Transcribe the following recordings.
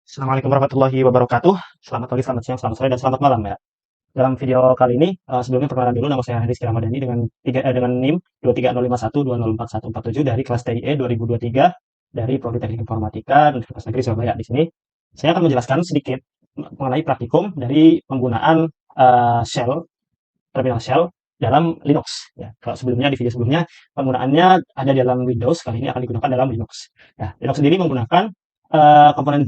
Assalamualaikum warahmatullahi wabarakatuh. Selamat pagi, selamat siang, selamat sore, dan selamat malam ya. Dalam video kali ini, sebelumnya perkenalan dulu, nama saya Rizky Ramadhani dengan NIM 23051204147 dari kelas TIE 2023 dari Prodi Teknik Informatika Universitas Negeri Surabaya. Di sini saya akan menjelaskan sedikit mengenai praktikum dari penggunaan terminal shell dalam Linux. Ya, kalau sebelumnya di video sebelumnya penggunaannya ada di dalam Windows, kali ini akan digunakan dalam Linux. Ya, Linux sendiri menggunakan komponen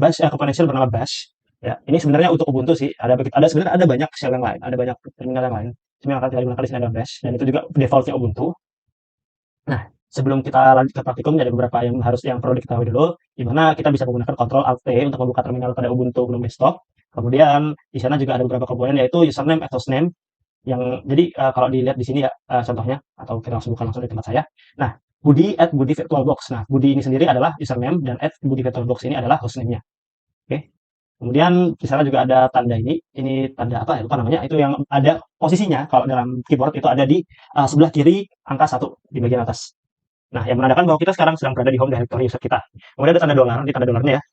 shell bernama Bash. Ya, ini sebenarnya untuk Ubuntu sih. Sebenarnya ada banyak shell yang lain, ada banyak terminal yang lain. Cuma yang akan kita gunakan di sini adalah Bash, dan itu juga defaultnya Ubuntu. Nah, sebelum kita lanjut ke praktikum, ada beberapa yang perlu diketahui dulu, di mana kita bisa menggunakan Ctrl Alt T untuk membuka terminal pada Ubuntu GNOME Desktop. Kemudian di sana juga ada beberapa komponen, yaitu username atau hostname yang jadi kalau dilihat di sini ya, contohnya, atau kita langsung buka langsung di tempat saya. Nah, Budi @Budi VirtualBox. Nah, Budi ini sendiri adalah username dan @Budi VirtualBox ini adalah hostname-nya. Oke. Kemudian di sana juga ada tanda ini tanda apa ya, lupa namanya, itu yang ada posisinya kalau dalam keyboard itu ada di sebelah kiri angka 1 di bagian atas. Nah, yang menandakan bahwa kita sekarang sedang berada di home directory user kita. Kemudian ada tanda dolar, ini tanda dolarnya ya,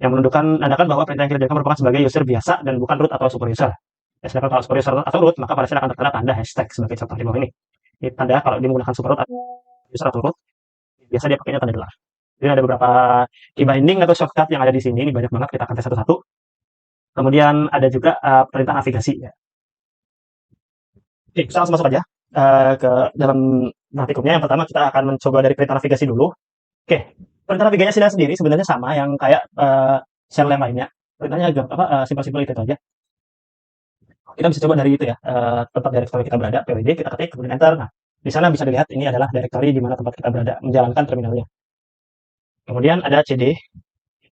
yang menandakan bahwa perintah yang kita jalankan merupakan sebagai user biasa dan bukan root atau super user. Ya, sedangkan kalau super user atau root, maka pada saat akan tertera tanda hashtag sebagai contoh di bawah ini. Ini tanda kalau dia menggunakan super root atau user atau root, biasa dia pakainya tanda dolar. Jadi ada beberapa key binding atau shortcut yang ada di sini, ini banyak banget, kita akan tes satu-satu. Kemudian ada juga perintah navigasi ya. Oke, kita langsung masuk aja ke dalam praktikumnya. Yang pertama kita akan mencoba dari perintah navigasi dulu. Oke, perintah navigasinya sendiri sebenarnya sama yang kayak shell yang lainnya. Perintahnya agak simpel-simpel itu aja. Kita bisa coba dari itu ya, tempat directory kita berada, pwd, kita ketik, kemudian enter. Nah, di sana bisa dilihat ini adalah directory di mana tempat kita berada, menjalankan terminalnya. Kemudian ada cd.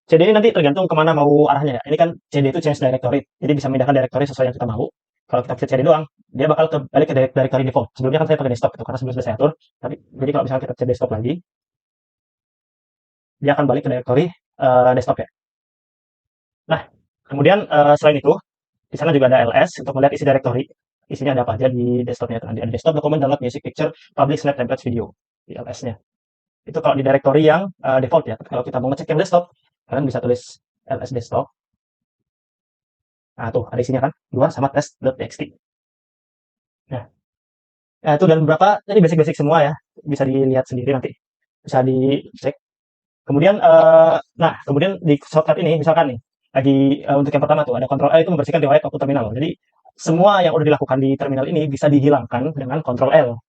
CD ini nanti tergantung kemana mau arahnya ya. Ini kan CD itu change directory, jadi bisa memindahkan directory sesuai yang kita mau. Kalau kita pencet CD doang, dia bakal balik ke directory default. Sebelumnya kan saya pakai desktop itu karena sebelum sudah saya atur. Tapi jadi kalau misalnya kita pencet desktop lagi, dia akan balik ke directory desktop ya. Nah, kemudian selain itu, di sana juga ada ls untuk melihat isi directory. Isinya ada apa aja di desktopnya. Nanti ada desktop, dokumen, download, music, picture, publish, snap, templates, video di ls-nya. Itu kalau di directory yang default ya. Tapi kalau kita mau ngecek yang desktop, kalian bisa tulis ls desktop. Nah, tuh ada isinya kan, 2 sama test.txt. Nah, itu dan beberapa, ini basic-basic semua ya, bisa dilihat sendiri nanti, bisa dicek. Kemudian, kemudian di shortcut ini, misalkan nih, lagi untuk yang pertama tuh ada Ctrl L itu membersihkan riwayat waktu terminal. Jadi semua yang udah dilakukan di terminal ini bisa dihilangkan dengan Ctrl L.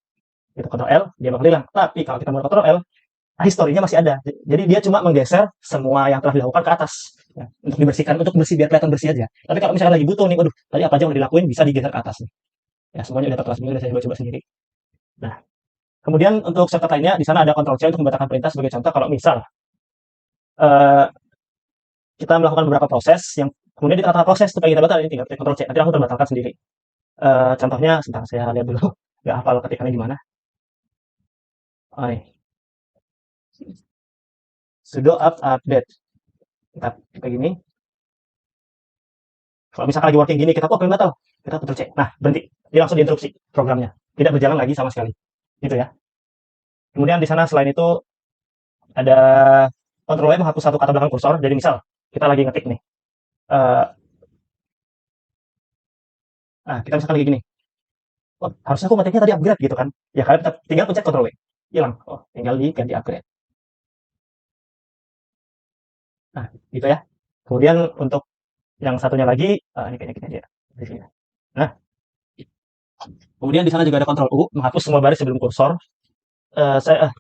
Gitu, Ctrl L, dia bakal hilang. Tapi kalau kita mau Ctrl L, historinya masih ada. Jadi dia cuma menggeser semua yang telah dilakukan ke atas. Ya, untuk dibersihkan, untuk bersih biar kelihatan bersih aja. Tapi kalau misalnya lagi butuh nih, waduh, tadi apa aja yang udah dilakuin bisa digeser ke atas nih. Ya, semuanya udah tertera, semuanya udah saya coba sendiri. Nah, kemudian untuk shortcut lainnya di sana ada Ctrl C untuk membatalkan perintah. Sebagai contoh, kalau misal uh, kita melakukan beberapa proses yang kemudian di tengah-tengah proses itu pengen kita batalin, tinggal Ctrl C, nanti langsung terbatalkan sendiri. Contohnya, sebentar saya lihat dulu, nggak hafal ketikannya gimana. Oh, nih. Sudo apt update. Kita kayak gini. Kalau misalkan lagi working gini, kita kok pengen batal, kita Ctrl C. Nah, berhenti. Dia langsung diinterupsi programnya. Tidak berjalan lagi sama sekali. Gitu ya. Kemudian di sana selain itu ada Ctrl W menghapus satu kata belakang kursor. Jadi misal kita lagi ngetik nih. Nah, kita misalkan lagi gini. Oh, harusnya aku ngetiknya tadi upgrade gitu kan. Ya kalian tinggal pencet Ctrl W. Hilang. Oh, tinggal diganti upgrade. Nah, gitu ya. Kemudian untuk yang satunya lagi, ini kayaknya gini aja. Di sini. Nah, kemudian di sana juga ada Ctrl U menghapus semua baris sebelum kursor.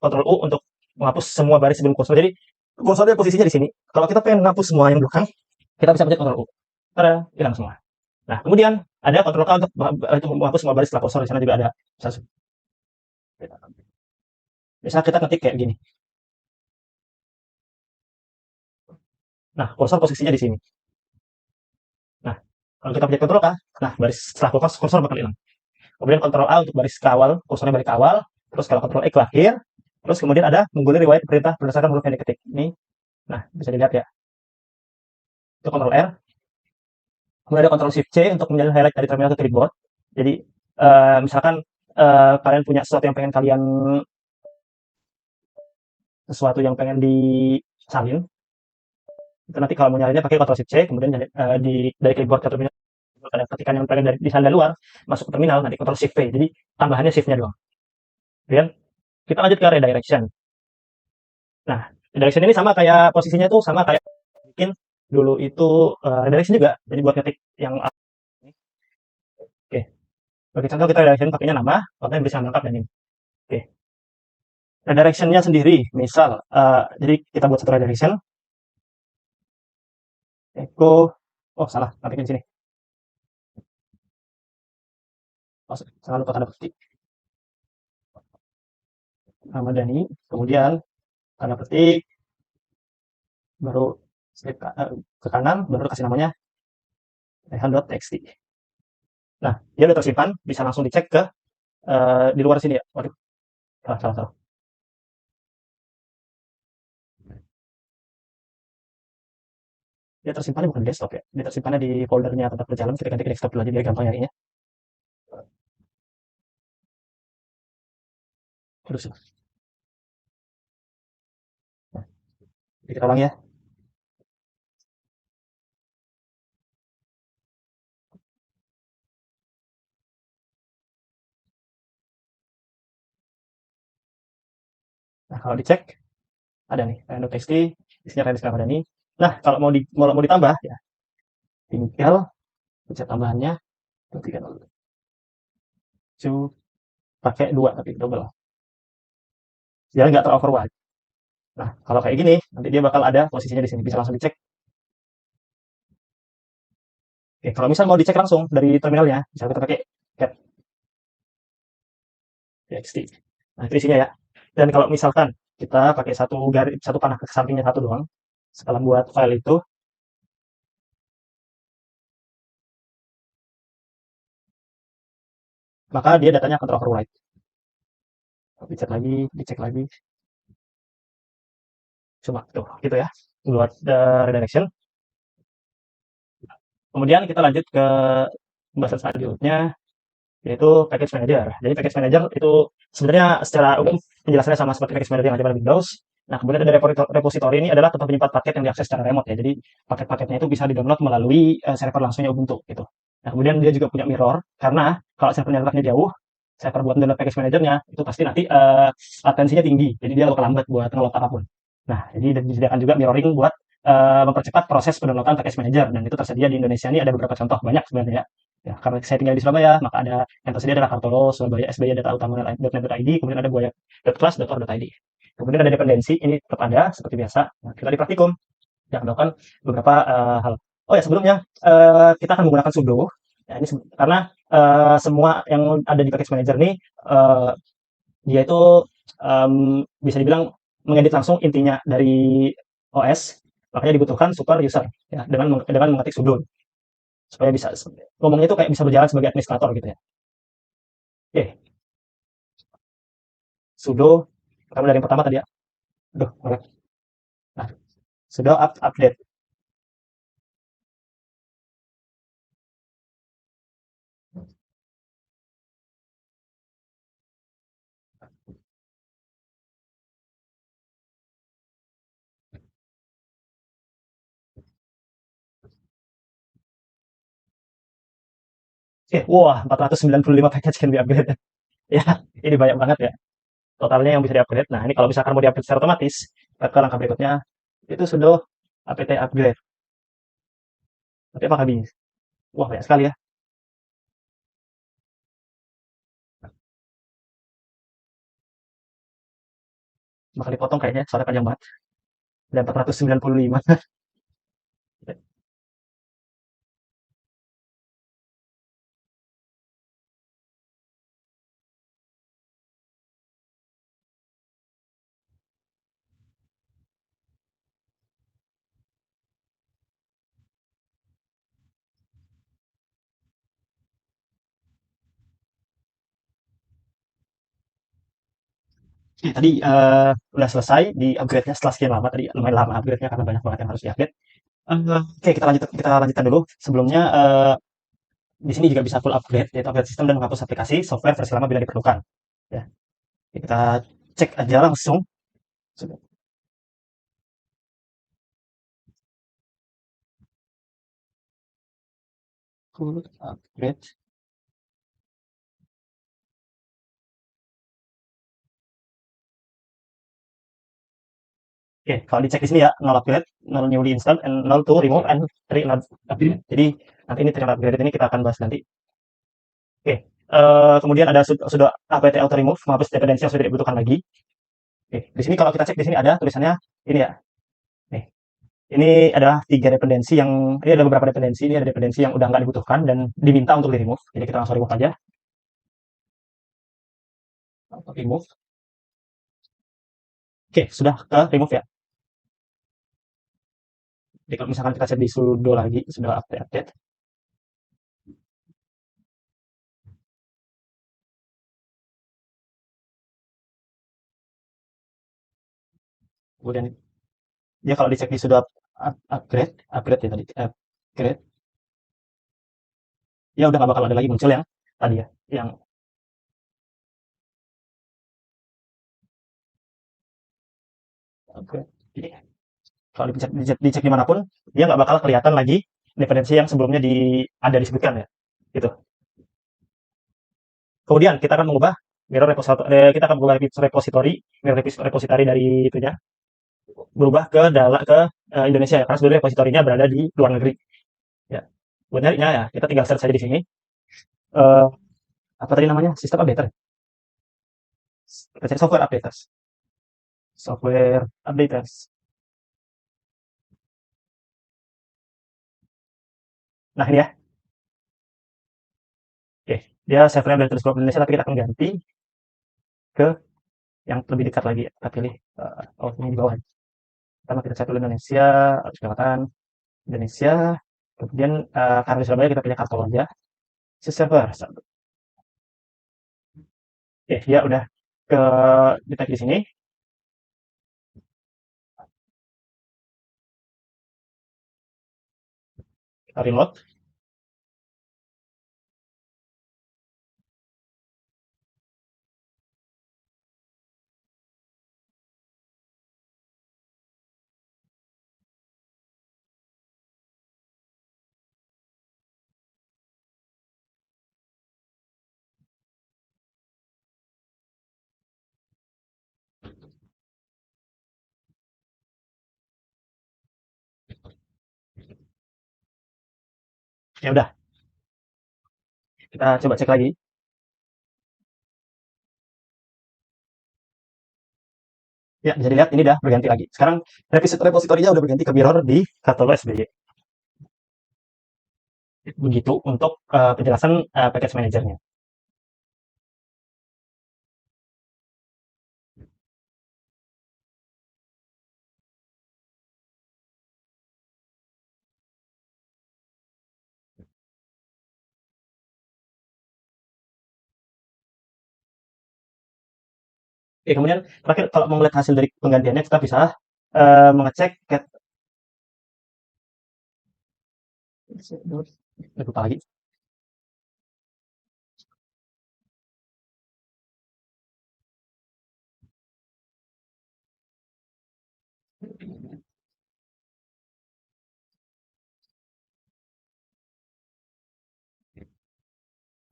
Ctrl U untuk menghapus semua baris sebelum kursor. Jadi kursornya posisinya di sini. Kalau kita pengen menghapus semua yang belakang, kita bisa pencet Ctrl U. Tada, hilang semua. Nah, kemudian ada Ctrl K untuk menghapus semua baris setelah kursor. Di sana juga ada. Misalnya kita ketik kayak gini. Nah, kursor posisinya di sini. Nah, kalau kita pencet Ctrl K, nah baris setelah kursor bakal hilang. Kemudian Ctrl A untuk baris ke awal, kursornya balik ke awal. Terus kalau Ctrl E ke akhir. Terus kemudian ada menggulir riwayat perintah berdasarkan huruf yang diketik. Ini, nah bisa dilihat ya. Itu Ctrl R. Kemudian ada Ctrl Shift C untuk menjadi highlight dari terminal ke clipboard. Jadi misalkan kalian punya sesuatu yang pengen disalin, Itu nanti kalau mau nyalinnya pakai Ctrl Shift C, kemudian dari keyboard ke terminal ada ketikan yang pengen dari di sana luar, masuk ke terminal, nanti Ctrl Shift V. Jadi tambahannya shift-nya doang. Kemudian kita lanjut ke redirection. Nah, redirection ini sama kayak posisinya tuh sama kayak bikin dulu itu redirection juga. Jadi buat ketik yang oke. Bagi contoh kita redirection pakainya nama, konten bisa lengkap dan ini. Oke. Redirection-nya sendiri, misal jadi kita buat satu redirection, echo, oh salah, matikan di sini. Oh, salah lupa tanda petik. Nama Dani, kemudian tanda petik, baru ke kanan, baru kasih namanya rehan.txt. Nah, dia udah tersimpan, bisa langsung dicek ke di luar sini ya. Waduh, salah. Dia tersimpannya bukan di desktop ya. Dia tersimpannya di foldernya tempat berjalan, kita ganti ke desktop dulu aja biar gampang nyarinya. Terus, nah, kita ulang ya. Nah, kalau dicek, ada nih, rehan.txt, isinya Rendes Ramadhani. Nah, kalau mau ditambah, ya tinggal pencet tambahannya, ketikkan pakai dua tapi double. Jadi nggak teroverwrite. Nah, kalau kayak gini, nanti dia bakal ada posisinya di sini, bisa langsung dicek. Oke, kalau misal mau dicek langsung dari terminalnya, bisa kita pakai cat txt. Nah, itu isinya ya. Dan kalau misalkan kita pakai satu garis, satu panah ke sampingnya satu doang, setelah buat file itu, maka dia datanya akan teroverwrite. Dicek lagi, cuma tuh, gitu ya. Buat redirection. Kemudian kita lanjut ke pembahasan selanjutnya, yaitu package manager. Jadi package manager itu sebenarnya secara umum penjelasannya sama seperti package manager yang ada pada Windows. Nah, kemudian ada repository ini adalah tempat menyimpan paket yang diakses secara remote ya. Jadi paket-paketnya itu bisa di-download melalui server langsungnya Ubuntu gitu. Nah, kemudian dia juga punya mirror karena kalau servernya letaknya jauh, server buat download package manajernya itu pasti nanti latensinya tinggi. Jadi dia bakal lambat buat download apapun. Nah, jadi disediakan juga mirroring buat mempercepat proses pendownloadan package manager dan itu tersedia di Indonesia ini ada beberapa contoh banyak sebenarnya. Ya, karena saya tinggal di Surabaya, maka ada yang tersedia adalah Kartolo, Surabaya, SBY, Data Utama.net.id, kemudian ada buaya.class.org.id. Kemudian ada dependensi, ini tetap ada seperti biasa. Nah, kita di praktikum yang melakukan beberapa hal. Oh ya, sebelumnya kita akan menggunakan sudo. Ya, ini karena semua yang ada di package manager ini dia itu bisa dibilang mengedit langsung intinya dari OS, makanya dibutuhkan super user ya dengan mengetik sudo supaya bisa ngomongnya itu kayak bisa berjalan sebagai administrator gitu ya. Oke, sudo pertama dari yang pertama tadi ya. Aduh, mana? Nah, sudo update. Wah, 495 package can be upgrade. Ya, ini banyak banget ya. Totalnya yang bisa di-upgrade. Nah, ini kalau misalkan mau di-upgrade secara otomatis, ke langkah berikutnya itu sudo apt upgrade. Tapi apakah bisa? Wah, banyak sekali ya. Bakal dipotong kayaknya, soalnya panjang banget. Dan 495. Tadi udah selesai di upgrade-nya setelah sekian lama tadi lumayan lama upgrade-nya karena banyak banget yang harus di-upgrade. Oke, kita lanjutkan dulu. Sebelumnya di sini juga bisa full upgrade yaitu upgrade sistem dan menghapus aplikasi software versi lama bila diperlukan. Ya, kita cek aja langsung. Full upgrade. Oke, kalau dicek di sini ya, nol upgrade, nol newly installed, and nol to remove, and 3 not upgrade. Jadi nanti ini 3 not upgrade ini kita akan bahas nanti. Oke, kemudian ada sudah apt auto remove, menghapus dependensi yang sudah tidak dibutuhkan lagi. Oke, di sini kalau kita cek di sini ada tulisannya ini ya. Nih, ini ada 3 dependensi yang ini ada beberapa dependensi, ini ada dependensi yang udah nggak dibutuhkan dan diminta untuk di remove. Jadi kita langsung remove aja. Remove. Oke, sudah ke remove ya. Jadi kalau misalkan kita set di sudo lagi, sudah update. Kemudian dia kalau dicek di sudo upgrade ya tadi, upgrade, ya udah nggak bakal ada lagi muncul yang tadi ya, yang upgrade. Jadi kalau dicek dimanapun, dia nggak bakal kelihatan lagi dependensi yang sebelumnya ada disebutkan ya, gitu. Kemudian kita akan mengubah mirror repository, kita akan mengubah repository, mirror repository dari itunya, berubah ke Indonesia ya, karena sebenarnya repositorinya berada di luar negeri. Ya, buat nyarinya ya, kita tinggal search saja di sini. Eh, apa tadi namanya? Sistem updater. Kita cari software updaters. Software updaters. Nah ini ya, oke. Dia servernya dari Teleskop Indonesia, tapi kita akan ganti ke yang lebih dekat lagi. Kita pilih ini di bawah. Pertama kita cek dulu Indonesia, harus kelihatan Indonesia. Kemudian karena di Surabaya kita pilih kartu aja. Server. Oke, dia udah ke detek di sini. Kita reload. Ya udah, kita coba cek lagi. Ya, bisa dilihat ini udah berganti lagi. Sekarang repositorinya udah berganti ke mirror di Katolo SBY. Begitu untuk penjelasan package manajernya. Oke, kemudian terakhir kalau mau melihat hasil dari penggantiannya kita bisa mengecek cat lupa lagi.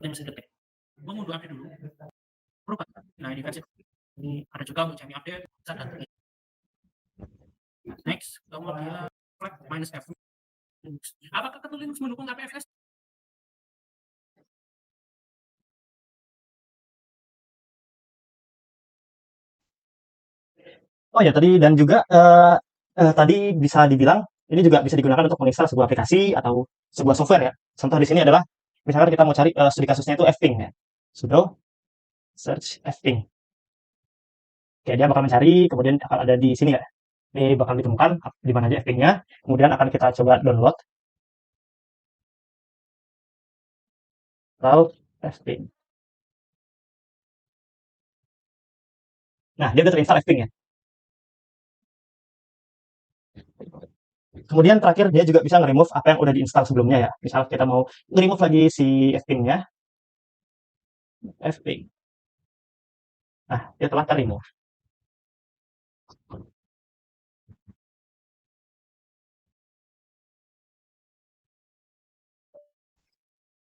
yang bisa detek. Mengunduh update dulu. Perubahan. Nah ini versi ini ada juga untuk Jamie update dan next kemudian flag minus F. Apakah kartu Linux mendukung KPFS? Oh ya, tadi dan juga tadi bisa dibilang ini juga bisa digunakan untuk menginstal sebuah aplikasi atau sebuah software ya. Contoh di sini adalah misalkan kita mau cari studi kasusnya itu fping ya. Sudo search fping. Oke, dia bakal mencari, kemudian akan ada di sini ya. Ini bakal ditemukan di mana aja fping-nya. Kemudian akan kita coba download atau fping. Nah, dia udah terinstall fping ya. Kemudian terakhir dia juga bisa nge-remove apa yang udah diinstal sebelumnya ya. Misal kita mau nge-remove lagi si fping-nya, fping. Nah, dia telah ter-remove.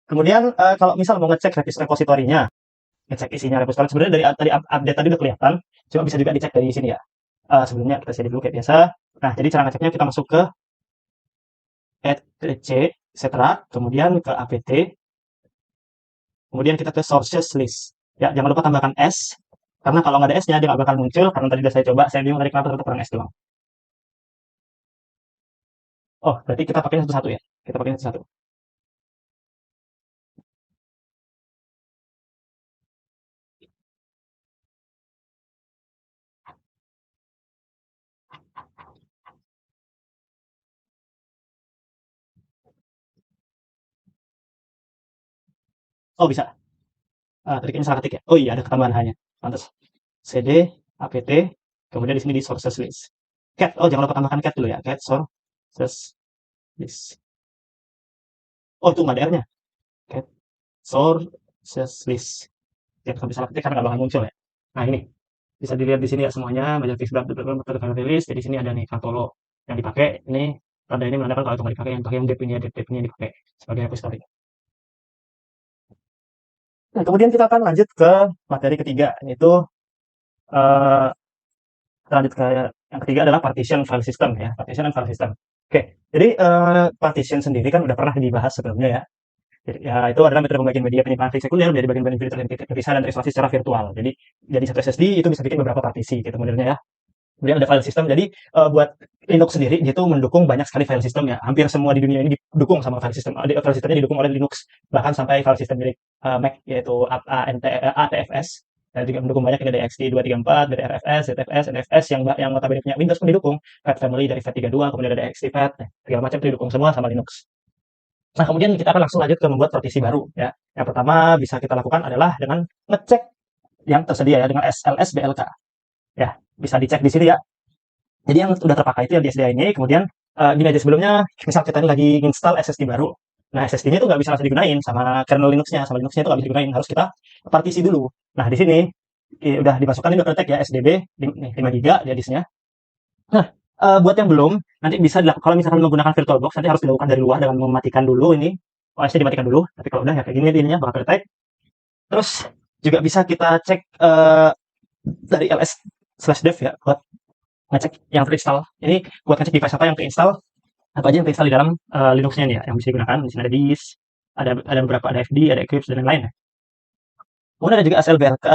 Kemudian kalau misal mau ngecek repositorinya, ngecek isinya repositori sebenarnya dari update tadi udah kelihatan, cuma bisa juga dicek dari sini ya. Sebelumnya kita cek dulu kayak biasa. Nah, jadi cara ngeceknya kita masuk ke etc, kemudian ke apt, kemudian kita ke sources list. Ya, jangan lupa tambahkan S, karena kalau nggak ada S-nya dia nggak bakal muncul, karena tadi udah saya coba, saya bingung tadi kenapa tetap kurang S doang. Oh, berarti kita pakai satu-satu ya? Kita pakai satu-satu. Oh, bisa. Tadi kayaknya salah ketik ya? Oh iya, ada ketambahan hanya. Pantes. cd apt, kemudian di sini di sources list. Cat, oh jangan lupa tambahkan cat dulu ya. Cat sources list. Oh, itu nggak ada R-nya. Cat sources list. Ya, sampai salah ketik karena nggak bakal muncul ya. Nah, ini bisa dilihat di sini ya semuanya, banyak fix betul rilis. Jadi sini ada nih Katolo yang dipakai. Ini tanda ini menandakan kalau itu nggak dipakai, yang pakai yang dep-nya dipakai sebagai repository. Nah, kemudian kita akan lanjut ke materi ketiga, yaitu eh, lanjut ke yang ketiga adalah partition file system ya, partition and file system. Oke, jadi partition sendiri kan udah pernah dibahas sebelumnya ya. Jadi, ya itu adalah metode pembagian media penyimpanan file sekunder menjadi bagian-bagian terpisah dan terisolasi secara virtual. Jadi satu SSD itu bisa bikin beberapa partisi gitu modelnya ya. Kemudian ada file system. Jadi buat Linux sendiri dia itu mendukung banyak sekali file system ya. Hampir semua di dunia ini didukung sama file system. File systemnya didukung oleh Linux. Bahkan sampai file system milik Mac yaitu ATFS. Dan juga mendukung banyak ini dari XT234, dari RFS, ZFS, NFS yang notabene punya Windows pun didukung. Fat Family dari FAT32, kemudian ada XTFAT, segala macam itu didukung semua sama Linux. Nah, kemudian kita akan langsung lanjut ke membuat partisi baru ya. Yang pertama bisa kita lakukan adalah dengan ngecek yang tersedia ya dengan SLS BLK. Ya, bisa dicek di sini ya. Jadi yang sudah terpakai itu yang di SDA ini, kemudian gini aja sebelumnya, misal kita ini lagi install SSD baru. Nah, SSD-nya itu nggak bisa langsung digunain sama kernel Linux-nya, sama Linux-nya itu nggak bisa digunain, harus kita partisi dulu. Nah, di sini udah dimasukkan ini udah ketik ya SDB 5 GB dia disknya. Nah, buat yang belum, nanti bisa dilakukan kalau misalkan menggunakan VirtualBox nanti harus dilakukan dari luar dengan mematikan dulu ini OS-nya dimatikan dulu. Tapi kalau udah ya kayak gini ininya bakal ketik. Terus juga bisa kita cek dari ls/dev ya buat ngecek yang terinstall. Ini buat ngecek device apa yang terinstall, apa aja yang terinstall di dalam Linux-nya nih ya, yang bisa digunakan. Di sini ada disk, ada beberapa, ada FD, ada Eclipse dan lain-lain ya. Kemudian ada juga SLBLK,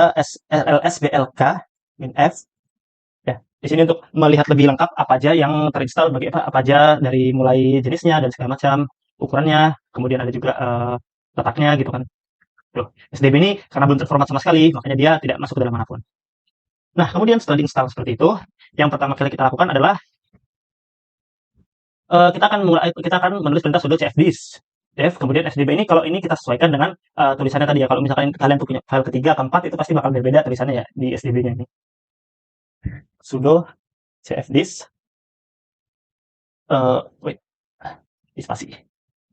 LSBLK, WinF. Ya, di sini untuk melihat lebih lengkap apa aja yang terinstall, bagi apa aja dari mulai jenisnya dan segala macam, ukurannya, kemudian ada juga letaknya gitu kan. Tuh, SDB ini karena belum terformat sama sekali, makanya dia tidak masuk ke dalam manapun. Nah, kemudian setelah diinstal seperti itu, yang pertama kali kita lakukan adalah kita akan menulis perintah sudo cfdisk dev, kemudian sdb ini kalau ini kita sesuaikan dengan tulisannya tadi ya. Kalau misalkan kalian tuh punya file ketiga, keempat itu pasti bakal berbeda tulisannya ya di sdb-nya ini. Sudo cfdisk wait spasi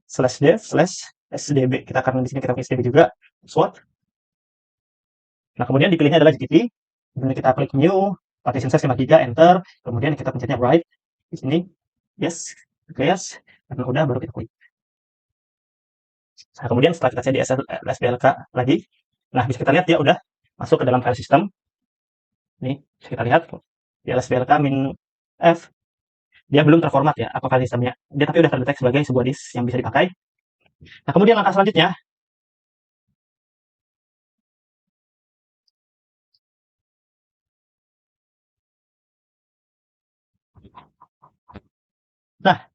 /dev /sdb. Kita akan di sini kita pakai sdb juga swap. Nah, kemudian dipilihnya adalah GTP. Kemudian kita klik new, partition size 5 GB, enter. Kemudian kita pencetnya write di sini. Yes, yes. Karena udah baru kita klik. Nah, kemudian setelah kita cek di SBLK lagi, nah bisa kita lihat dia udah masuk ke dalam file system. Nih, bisa kita lihat di SBLK -f, dia belum terformat ya, apa file sistemnya. Dia tapi udah terdetek sebagai sebuah disk yang bisa dipakai. Nah, kemudian langkah selanjutnya, nah,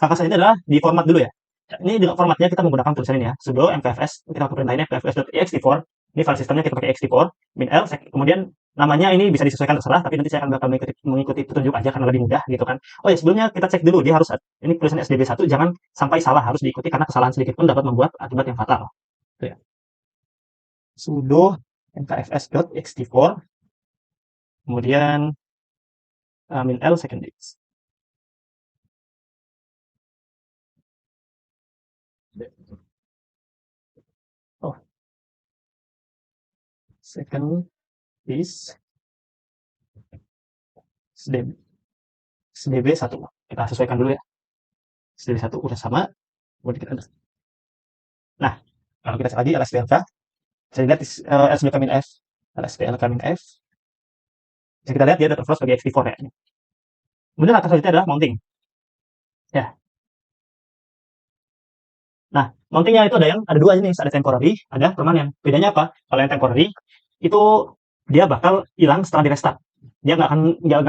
langkah selanjutnya adalah di format dulu ya. Ini dengan formatnya kita menggunakan tulisan ini ya, sudo mkfs, kita pakai perintah ini mkfs.ext4. Ini file sistemnya kita pakai ext4, -l, kemudian namanya ini bisa disesuaikan terserah, tapi nanti saya akan bakal mengikuti petunjuk aja karena lebih mudah gitu kan. Oh ya, sebelumnya kita cek dulu dia harus ini tulisan SDB1 jangan sampai salah, harus diikuti karena kesalahan sedikit pun dapat membuat akibat yang fatal. Gitu ya. Sudo mkfs.ext4, kemudian -l second disk. Oh, second disk SDB 1. Kita sesuaikan dulu ya. SDB 1 udah sama. Kemudian kita Nah, kalau kita cek lagi LSPLK, bisa dilihat LSPLK min F, LSPLK min F, bisa kita lihat dia ada terflow sebagai XT4 ya. Kemudian langkah selanjutnya adalah mounting. Ya. Nah, mountingnya itu ada dua jenis, ada temporary, ada permanen. Bedanya apa? Kalau yang temporary itu dia bakal hilang setelah di restart. Dia nggak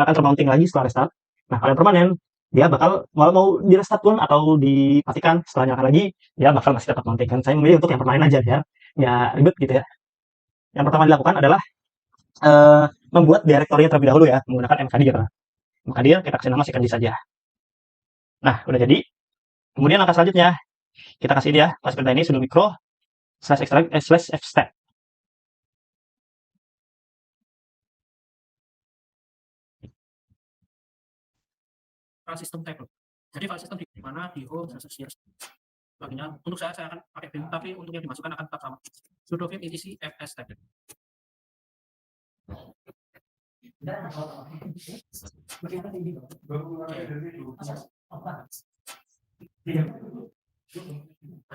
akan termounting lagi setelah restart. Nah, kalau yang permanen dia bakal mau di restart pun atau dimatikan setelah nyalakan lagi, dia bakal masih dapat mounting. Kan saya memilih untuk yang permanen aja biar ya ribet gitu ya. Yang pertama dilakukan adalah membuat direktorinya terlebih dahulu ya menggunakan mkdir. Mkdir kita kasih nama second disk saja. Nah, udah jadi. Kemudian langkah selanjutnya kita kasih dia pas perintah ini sudo micro slash fstep. File system tab. Jadi file system di mana di home search bagiannya. Untuk saya akan pakai vim, tapi untuk yang dimasukkan akan tetap sama. Sudo vim etc fs tab.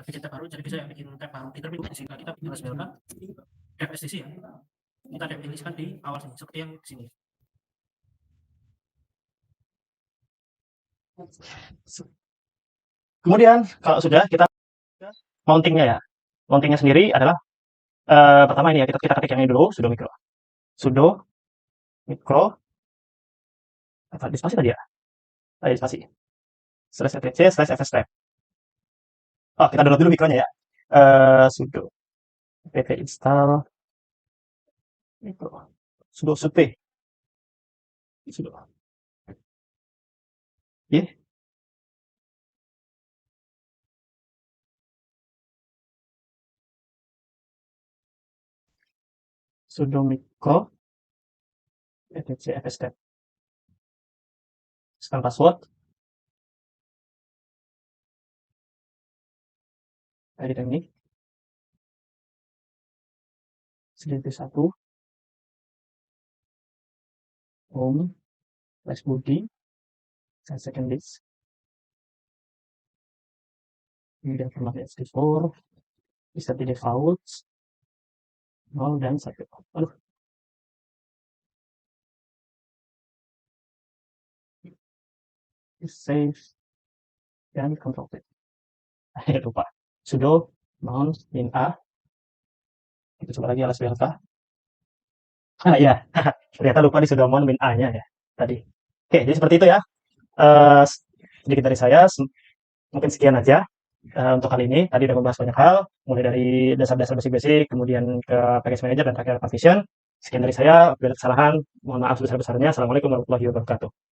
Bikin tab baru, jadi bisa ya bikin tab baru di terminal sehingga kita bikin LSPLK FSDC ya. Kita definisikan di awal sini seperti yang di sini. Kemudian kalau sudah kita mountingnya ya. Mountingnya sendiri adalah pertama ini ya kita ketik yang ini dulu sudo micro. Sudo micro apa dispasi tadi ya? Dispasi. Slash etc slash fstep. Oh, kita download dulu mikronya ya. Sudo pt install micro. Sudo sup sudo. Yeah. Sudo micro etc fstep. Sekarang password. Edit ini. 1 home slash body second disk. Kemudian format SD4 bisa di default 0 dan 1. Aduh. Save dan control V. Lupa. Sudo mount min A. Kita coba lagi LSPLK. Iya. Ternyata lupa di sudo mount min A-nya ya tadi. Oke, jadi seperti itu ya. Sedikit dari saya, mungkin sekian aja untuk kali ini. Tadi udah membahas banyak hal, mulai dari dasar-dasar basic-basic, kemudian ke package manager dan terakhir partition. Sekian dari saya, bila ada kesalahan, mohon maaf sebesar-besarnya. Assalamualaikum warahmatullahi wabarakatuh.